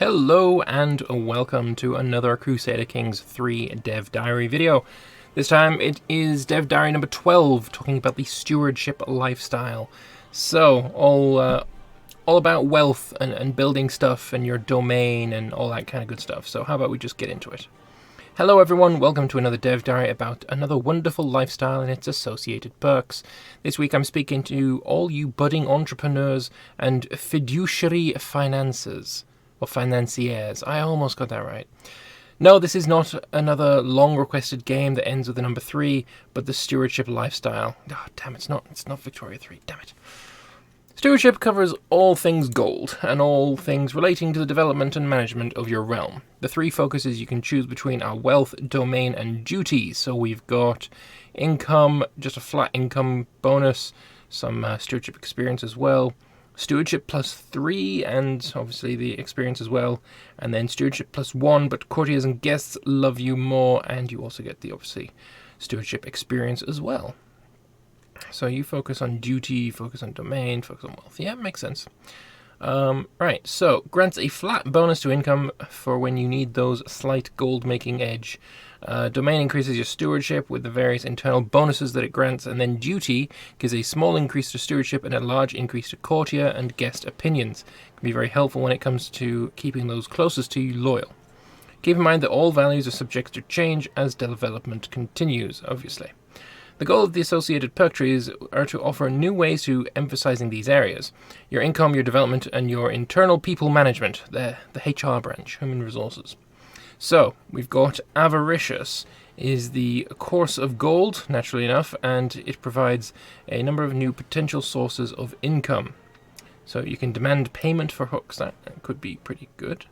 Hello and welcome to another Crusader Kings 3 Dev Diary video. This time it is Dev Diary number 12, talking about the stewardship lifestyle. So, all about wealth and building stuff and your domain and all that kind of good stuff. So how about we just get into it. Hello everyone, welcome to another Dev Diary about another wonderful lifestyle and its associated perks. This week I'm speaking to all you budding entrepreneurs and fiduciary financiers. Or financiers. I almost got that right. No, this is not another long-requested game that ends with the number 3, but the stewardship lifestyle. Oh, damn, it's not Victoria 3, damn it. Stewardship covers all things gold, and all things relating to the development and management of your realm. The 3 focuses you can choose between are wealth, domain, and duties. So we've got income, just a flat income bonus, some stewardship experience as well, stewardship +3, and obviously the experience as well, and then stewardship +1, but courtiers and guests love you more, and you also get the, obviously, stewardship experience as well. So you focus on duty, focus on domain, focus on wealth. Yeah, makes sense. Right, so grants a flat bonus to income for when you need those slight gold-making edge. Domain increases your stewardship with the various internal bonuses that it grants, and then duty gives a small increase to stewardship and a large increase to courtier and guest opinions. It can be very helpful when it comes to keeping those closest to you loyal. Keep in mind that all values are subject to change as development continues, obviously. The goal of the associated perk trees are to offer new ways to emphasizing these areas. Your income, your development, and your internal people management, the HR branch, human resources. So, we've got Avaricious is the course of gold, naturally enough, and it provides a number of new potential sources of income. So you can demand payment for hooks. That could be pretty good.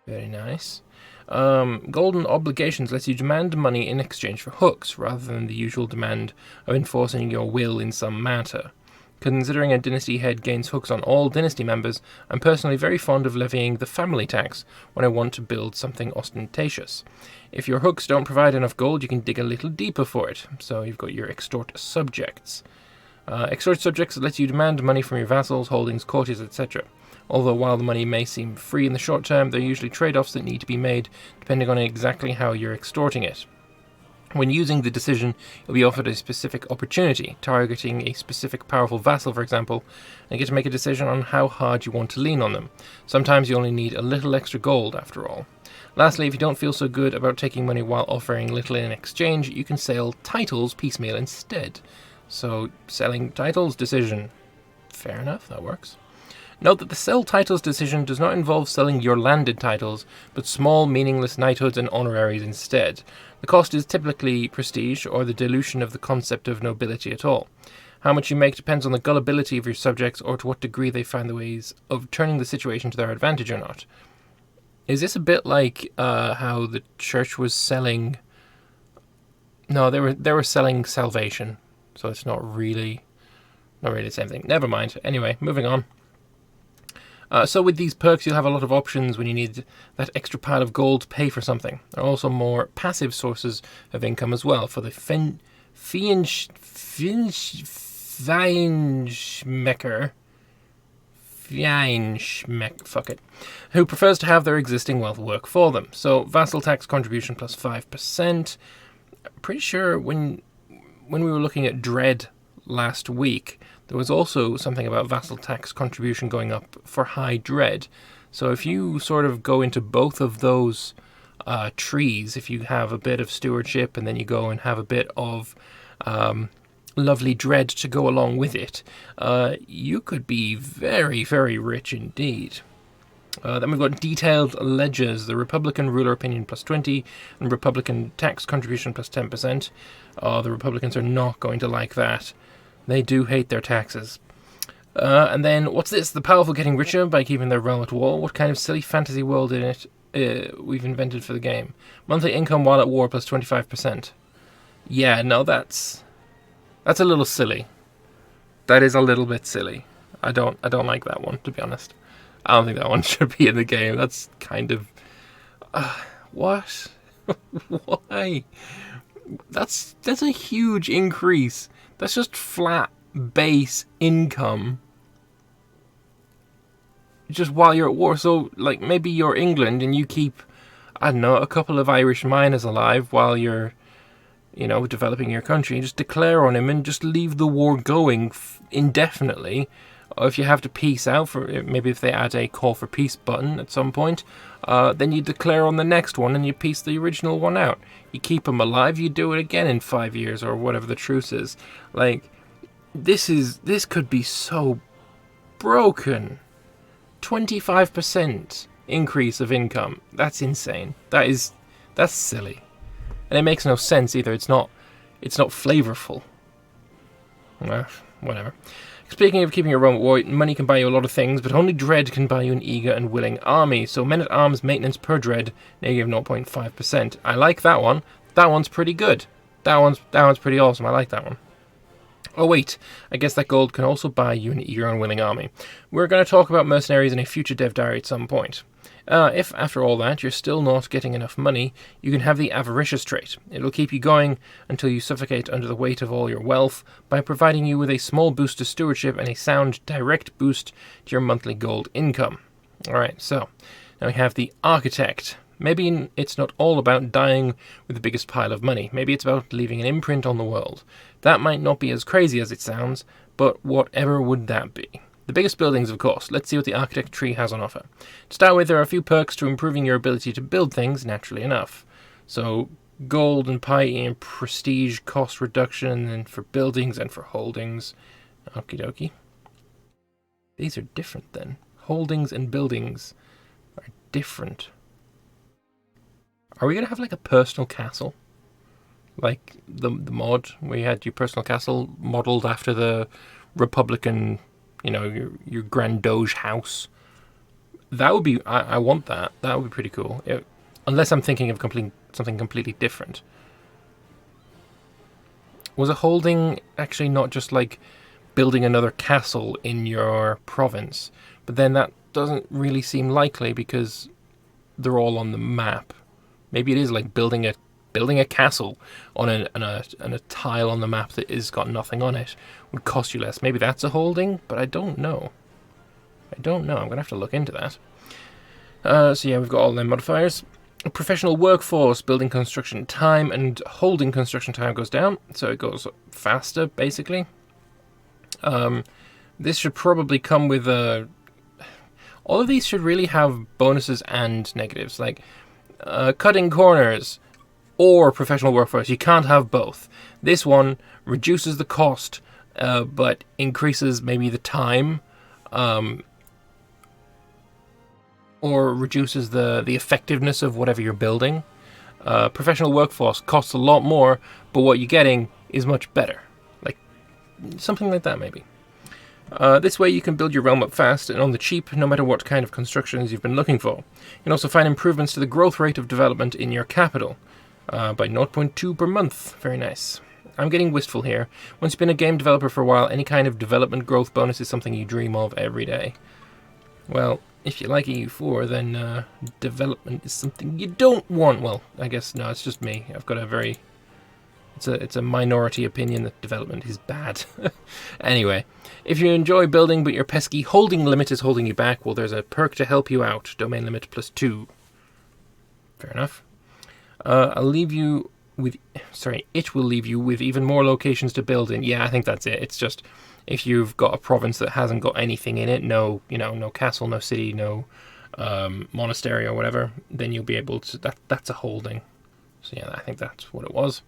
Very nice. Golden obligations lets you demand money in exchange for hooks, rather than the usual demand of enforcing your will in some matter. Considering a dynasty head gains hooks on all dynasty members, I'm personally very fond of levying the family tax when I want to build something ostentatious. If your hooks don't provide enough gold, you can dig a little deeper for it. So you've got your extort subjects. Extort subjects lets you demand money from your vassals, holdings, courtiers, etc. Although while the money may seem free in the short term, there are usually trade-offs that need to be made depending on exactly how you're extorting it. When using the decision, you'll be offered a specific opportunity, targeting a specific powerful vassal, for example, and get to make a decision on how hard you want to lean on them. Sometimes you only need a little extra gold, after all. Lastly, if you don't feel so good about taking money while offering little in exchange, you can sell titles piecemeal instead. So, selling titles decision. Fair enough, that works. Note that the sell titles decision does not involve selling your landed titles, but small, meaningless knighthoods and honoraries instead. The cost is typically prestige, or the dilution of the concept of nobility at all. How much you make depends on the gullibility of your subjects, or to what degree they find the ways of turning the situation to their advantage or not. Is this a bit like how the church was selling... No, they were selling salvation, so it's not really the same thing. Never mind. Anyway, moving on. So with these perks, you'll have a lot of options when you need that extra pile of gold to pay for something. There are also more passive sources of income as well for the Feinschmecker, who prefers to have their existing wealth work for them. So vassal tax contribution +5%. Pretty sure when we were looking at Dread last week, there was also something about vassal tax contribution going up for high dread. So if you sort of go into both of those trees, if you have a bit of stewardship and then you go and have a bit of lovely dread to go along with it, you could be very, very rich indeed. Then we've got detailed ledgers, the Republican ruler opinion +20 and Republican tax contribution +10%. The Republicans are not going to like that. They do hate their taxes. And then, what's this? The powerful getting richer by keeping their realm at war? What kind of silly fantasy world in it we've invented for the game? Monthly income while at war +25%. Yeah, no, that's a little silly. That is a little bit silly. I don't like that one, to be honest. I don't think that one should be in the game. That's kind of... what? Why? That's a huge increase. That's just flat base income. just while you're at war. So, like, maybe you're England and you keep, I don't know, a couple of Irish miners alive while you're, you know, developing your country. Just declare on him and just leave the war going indefinitely. Or if you have to peace out, for maybe if they add a call for peace button at some point, then you declare on the next one and you peace the original one out. You keep them alive, you do it again in 5 years or whatever the truce is. Like, this could be so broken. 25% increase of income. That's insane. That's silly. And it makes no sense either. It's not flavorful. Whatever. Speaking of keeping your Rome at war, money can buy you a lot of things, but only dread can buy you an eager and willing army. So men-at-arms maintenance per dread, negative 0.5%. I like that one. That one's pretty good. That one's pretty awesome. I like that one. Oh wait, I guess that gold can also buy you an eager and willing army. We're going to talk about mercenaries in a future dev diary at some point. If, after all that, you're still not getting enough money, you can have the Avaricious trait. It'll keep you going until you suffocate under the weight of all your wealth by providing you with a small boost to stewardship and a sound direct boost to your monthly gold income. Alright, so now we have the Architect. Maybe it's not all about dying with the biggest pile of money. Maybe it's about leaving an imprint on the world. That might not be as crazy as it sounds, but whatever would that be? The biggest buildings, of course. Let's see what the Architect tree has on offer. To start with, there are a few perks to improving your ability to build things, naturally enough. So, gold and piety and prestige, cost reduction, and for buildings and for holdings. Okie dokie. These are different then. Holdings and buildings are different. Are we going to have like a personal castle? Like the mod where you had your personal castle modelled after the Republican, you know, your Grand Doge house. That would be, I want that. That would be pretty cool. Unless I'm thinking of something completely different. Was a holding actually not just like building another castle in your province? But then that doesn't really seem likely because they're all on the map. Maybe it is like building a castle on a tile on the map that has got nothing on it would cost you less. Maybe that's a holding, but I don't know. I'm gonna have to look into that. So yeah, we've got all them modifiers. A professional workforce, building construction time and holding construction time goes down, so it goes faster basically. This should probably come with all of these should really have bonuses and negatives, like cutting corners or professional workforce. You can't have both. This one reduces the cost, but increases maybe the time, or reduces the effectiveness of whatever you're building. Professional workforce costs a lot more, but what you're getting is much better. Like something like that, maybe. This way you can build your realm up fast and on the cheap, no matter what kind of constructions you've been looking for. You can also find improvements to the growth rate of development in your capital by 0.2 per month. Very nice. I'm getting wistful here. Once you've been a game developer for a while, any kind of development growth bonus is something you dream of every day. Well, if you like EU4, then development is something you don't want. Well, I guess, no, it's just me. I've got a very... It's a minority opinion that development is bad. Anyway, if you enjoy building but your pesky holding limit is holding you back, well, there's a perk to help you out. Domain limit +2. Fair enough. I'll leave you with... Sorry, it will leave you with even more locations to build in. Yeah, I think that's it. It's just if you've got a province that hasn't got anything in it, no castle, no city, no monastery or whatever, then you'll be able to... That's a holding. So yeah, I think that's what it was.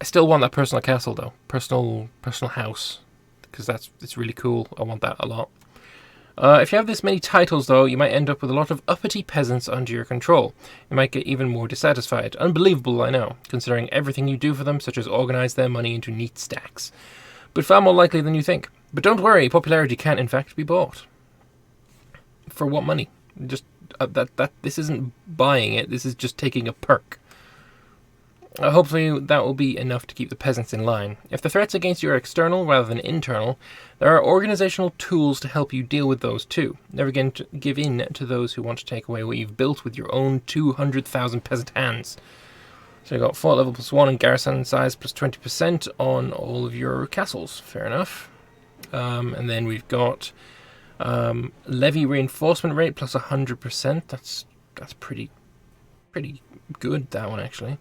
I still want that personal castle though, personal house, because it's really cool. I want that a lot. If you have this many titles though, you might end up with a lot of uppity peasants under your control. You might get even more dissatisfied. Unbelievable, I know, considering everything you do for them, such as organize their money into neat stacks. But far more likely than you think. But don't worry, popularity can in fact be bought. For what money? Just this isn't buying it. This is just taking a perk. Hopefully that will be enough to keep the peasants in line. If the threats against you are external rather than internal, there are organizational tools to help you deal with those too. Never give in to those who want to take away what you've built with your own 200,000 peasant hands. So you've got fort level +1 and garrison size +20% on all of your castles. Fair enough. And then we've got Levy reinforcement rate plus 100%. That's pretty good, that one, actually.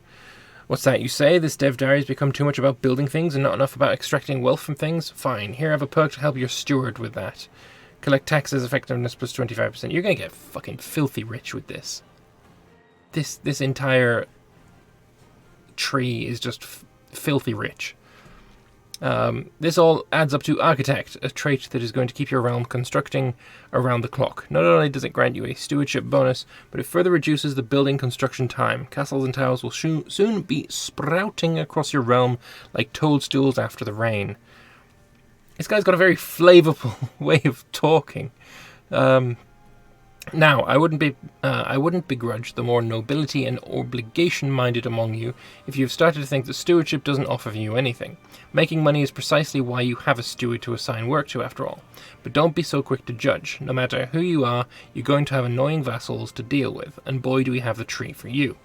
What's that you say? This dev diary has become too much about building things and not enough about extracting wealth from things? Fine, here I have a perk to help your steward with that. Collect taxes, effectiveness plus 25%. You're gonna get fucking filthy rich with this. This entire tree is just filthy rich. This all adds up to Architect, a trait that is going to keep your realm constructing around the clock. Not only does it grant you a stewardship bonus, but it further reduces the building construction time. Castles and towers will soon be sprouting across your realm like toadstools after the rain. This guy's got a very flavorful way of talking. Now, I wouldn't begrudge the more nobility and obligation-minded among you if you've started to think that stewardship doesn't offer you anything. Making money is precisely why you have a steward to assign work to, after all. But don't be so quick to judge. No matter who you are, you're going to have annoying vassals to deal with, and boy do we have the tree for you.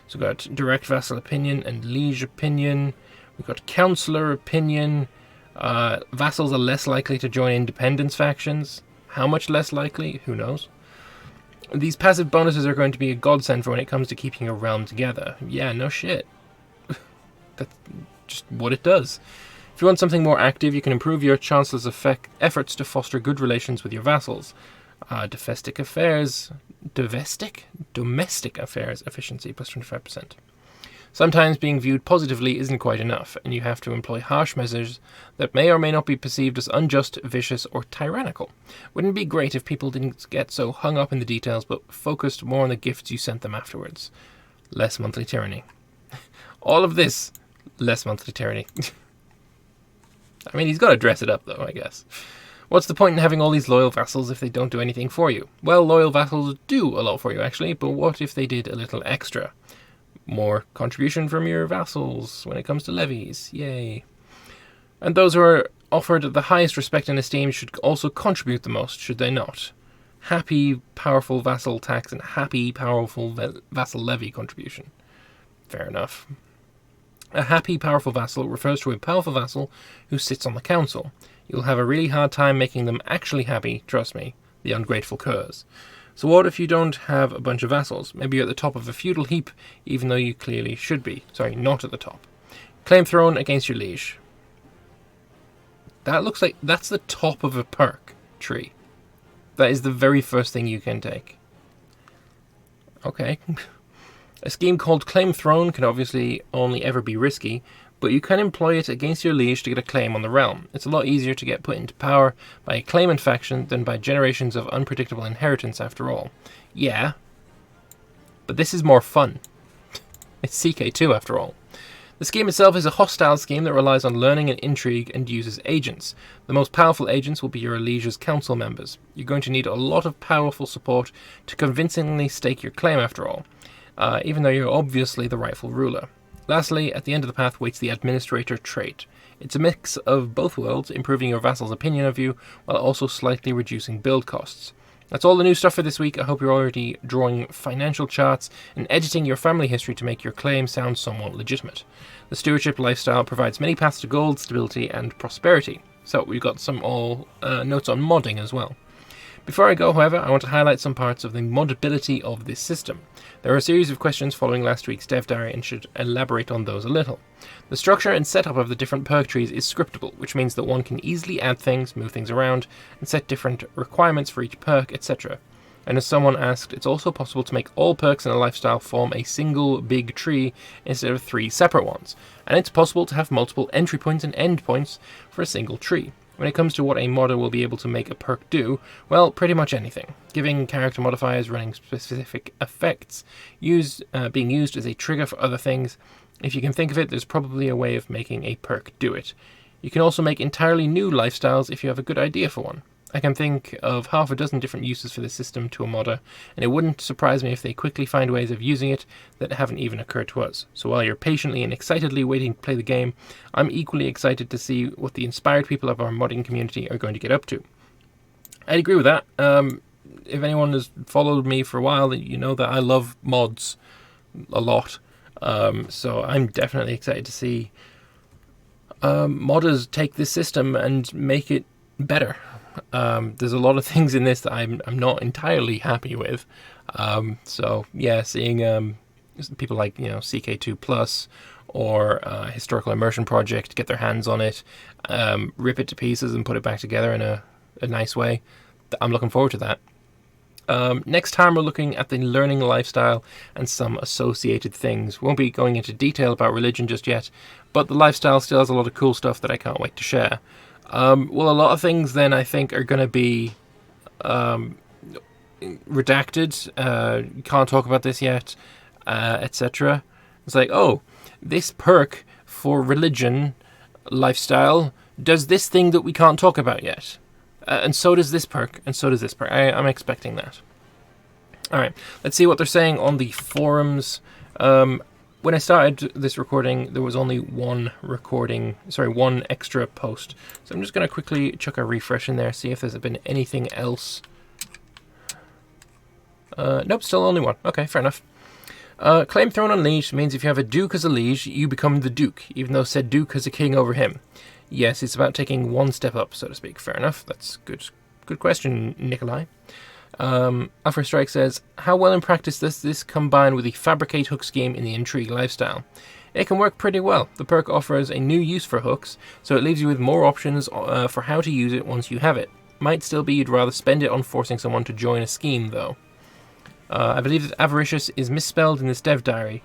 So we've got direct vassal opinion and liege opinion. We've got councillor opinion. Vassals are less likely to join independence factions. How much less likely? Who knows? These passive bonuses are going to be a godsend for when it comes to keeping your realm together. Yeah, no shit. That's just what it does. If you want something more active, you can improve your chancellor's efforts to foster good relations with your vassals. Domestic affairs efficiency plus 25%. Sometimes being viewed positively isn't quite enough, and you have to employ harsh measures that may or may not be perceived as unjust, vicious, or tyrannical. Wouldn't it be great if people didn't get so hung up in the details, but focused more on the gifts you sent them afterwards? Less monthly tyranny. All of this, less monthly tyranny. I mean, he's got to dress it up, though, I guess. What's the point in having all these loyal vassals if they don't do anything for you? Well, loyal vassals do a lot for you, actually, but what if they did a little extra? More contribution from your vassals when it comes to levies. Yay. And those who are offered the highest respect and esteem should also contribute the most, should they not? Happy, powerful vassal tax and happy, powerful vassal levy contribution. Fair enough. A happy, powerful vassal refers to a powerful vassal who sits on the council. You'll have a really hard time making them actually happy, trust me, the ungrateful curs. So what if you don't have a bunch of vassals? Maybe you're at the top of a feudal heap, even though you clearly should be. Sorry, not at the top. Claim throne against your liege. That looks like that's the top of a perk tree. That is the very first thing you can take. Okay. A scheme called Claim Throne can obviously only ever be risky, but you can employ it against your liege to get a claim on the realm. It's a lot easier to get put into power by a claimant faction than by generations of unpredictable inheritance, after all. Yeah, but this is more fun. It's CK2, after all. The scheme itself is a hostile scheme that relies on learning and intrigue and uses agents. The most powerful agents will be your liege's council members. You're going to need a lot of powerful support to convincingly stake your claim, after all, even though you're obviously the rightful ruler. Lastly, at the end of the path waits the administrator trait. It's a mix of both worlds, improving your vassal's opinion of you, while also slightly reducing build costs. That's all the new stuff for this week. I hope you're already drawing financial charts and editing your family history to make your claim sound somewhat legitimate. The stewardship lifestyle provides many paths to gold, stability, and prosperity. So we've got some notes on modding as well. Before I go, however, I want to highlight some parts of the modability of this system. There are a series of questions following last week's dev diary and should elaborate on those a little. The structure and setup of the different perk trees is scriptable, which means that one can easily add things, move things around, and set different requirements for each perk, etc. And as someone asked, it's also possible to make all perks in a lifestyle form a single big tree instead of 3 separate ones, and it's possible to have multiple entry points and end points for a single tree. When it comes to what a modder will be able to make a perk do, well, pretty much anything. Giving character modifiers, running specific effects, being used as a trigger for other things. If you can think of it, there's probably a way of making a perk do it. You can also make entirely new lifestyles if you have a good idea for one. I can think of half a dozen different uses for this system to a modder, and it wouldn't surprise me if they quickly find ways of using it that haven't even occurred to us. So while you're patiently and excitedly waiting to play the game, I'm equally excited to see what the inspired people of our modding community are going to get up to. I'd agree with that. If anyone has followed me for a while, you know that I love mods a lot. So I'm definitely excited to see modders take this system and make it better. There's a lot of things in this that I'm not entirely happy with. So yeah, seeing people like CK2 Plus or Historical Immersion Project get their hands on it, rip it to pieces and put it back together in a nice way. I'm looking forward to that. Next time we're looking at the learning lifestyle and some associated things. Won't be going into detail about religion just yet, but the lifestyle still has a lot of cool stuff that I can't wait to share. Well, a lot of things then I think are going to be redacted. Can't talk about this yet, etc. It's like, oh, this perk for religion lifestyle does this thing that we can't talk about yet. And so does this perk, and so does this perk. I'm expecting that. Alright, let's see what they're saying on the forums. When I started this recording, there was only one extra post. So I'm just going to quickly chuck a refresh in there, see if there's been anything else. Nope, still only one. Okay, fair enough. Claim throne on liege means if you have a duke as a liege, you become the duke, even though said duke has a king over him. Yes, it's about taking one step up, so to speak. Fair enough. That's good. Good question, Nikolai. Alpha Strike says, how well in practice does this combine with the fabricate hook scheme in the intrigue lifestyle? It can work pretty well. The perk offers a new use for hooks, so it leaves you with more options for how to use it once you have it. Might still be you'd rather spend it on forcing someone to join a scheme, though. I believe that Avaricious is misspelled in this dev diary.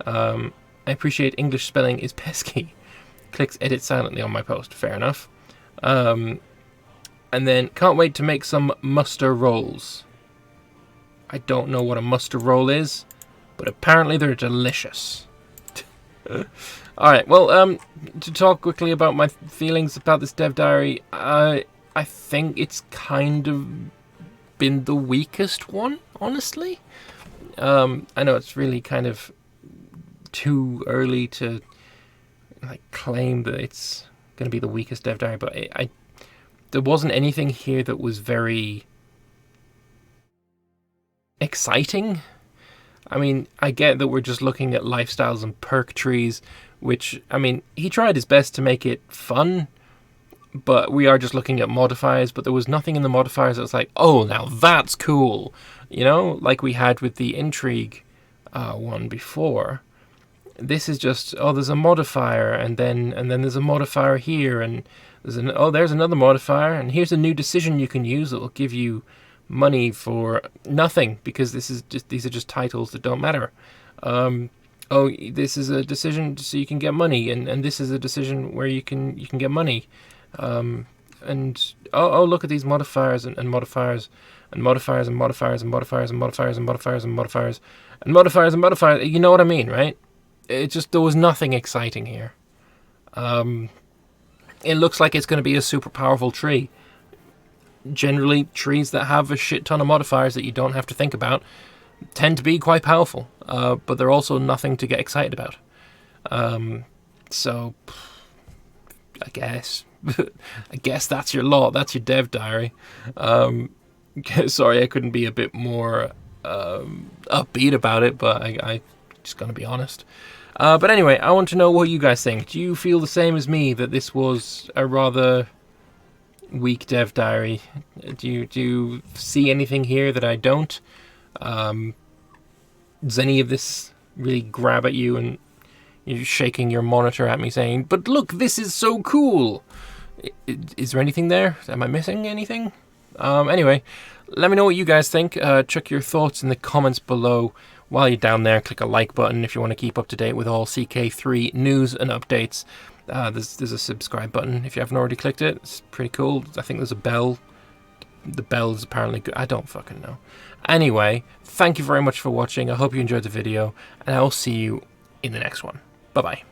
I appreciate English spelling is pesky. Clicks edit silently on my post. Fair enough. And then, can't wait to make some muster rolls. I don't know what a muster roll is, but apparently they're delicious. Alright, well, to talk quickly about my feelings about this dev diary, I think it's kind of been the weakest one, honestly. I know it's really kind of too early to claim that it's going to be the weakest dev diary, but there wasn't anything here that was very exciting. I mean, I get that we're just looking at lifestyles and perk trees, which, I mean, he tried his best to make it fun, but we are just looking at modifiers, but there was nothing in the modifiers that was like, oh, now that's cool, like we had with the intrigue one before. This is just, oh, there's a modifier, and then there's a modifier here, and there's another modifier, and here's a new decision you can use that will give you money for nothing, because these are just titles that don't matter. Oh, this is a decision so you can get money, and this is a decision where you can get money. And oh, look at these modifiers and modifiers and modifiers and modifiers and modifiers and modifiers and modifiers and modifiers and modifiers and modifiers. You know what I mean, right? It just, there was nothing exciting here. It looks like it's going to be a super powerful tree. Generally, trees that have a shit ton of modifiers that you don't have to think about tend to be quite powerful, but they're also nothing to get excited about. So, I guess that's your lot. That's your dev diary. Sorry, I couldn't be a bit more upbeat about it, but I just gonna be honest. But anyway, I want to know what you guys think. Do you feel the same as me, that this was a rather weak dev diary? Do you see anything here that I don't? Does any of this really grab at you and you're shaking your monitor at me saying, but look, this is so cool? Is there anything there? Am I missing anything? Anyway, let me know what you guys think. Chuck your thoughts in the comments below. While you're down there, click a like button if you want to keep up to date with all CK3 news and updates. There's a subscribe button if you haven't already clicked it. It's pretty cool. I think there's a bell. The bell is apparently good. I don't fucking know. Anyway, thank you very much for watching. I hope you enjoyed the video, and I will see you in the next one. Bye-bye.